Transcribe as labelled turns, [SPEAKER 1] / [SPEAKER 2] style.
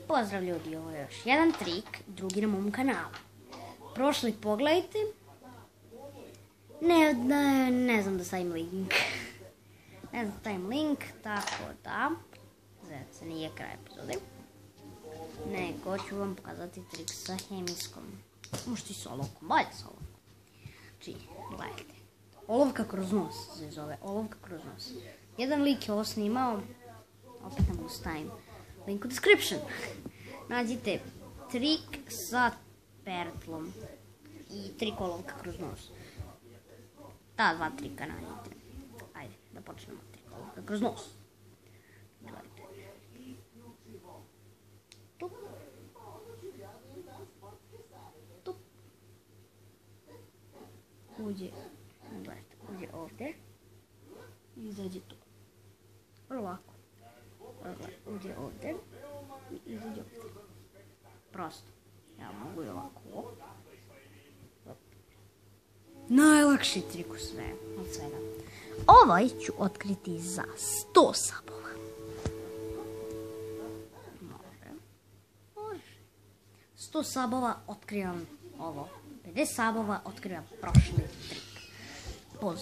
[SPEAKER 1] Pozdrav ljudi, ovo je još jedan trik, drugi na mom kanalu. Prošli pogledajte. Ne znam da stavim link. Ne znam da stavim link, tako da se nije kraj epizode. Nego ću vam pokazati trik sa hemijskom. Možete i sa olovkom, bolje sa olovkom. Znači, gledajte. Olovka kroz nos se zove, olovka kroz nos. Jedan lik je ovo snimao, opet nam ga stavim link u description. Nađite trik sa pertlom i trik olovka kroz nos. Ta dva trika nađite. Ajde, da počnemo trik olovka kroz nos. Gledajte. Tup. Tup. Uđe, gledajte, uđe ovdje. I izađe tu. Vrlo lako. Uđe ovdje i izađe ovdje. Prosto. Ja mogu i ovako. Najlakši trik u sve, od svega. Ovaj ću otkriti za 100 sabova. Može. 100 sabova otkrivam ovo. 50 sabova otkrivam prošli trik. Poz.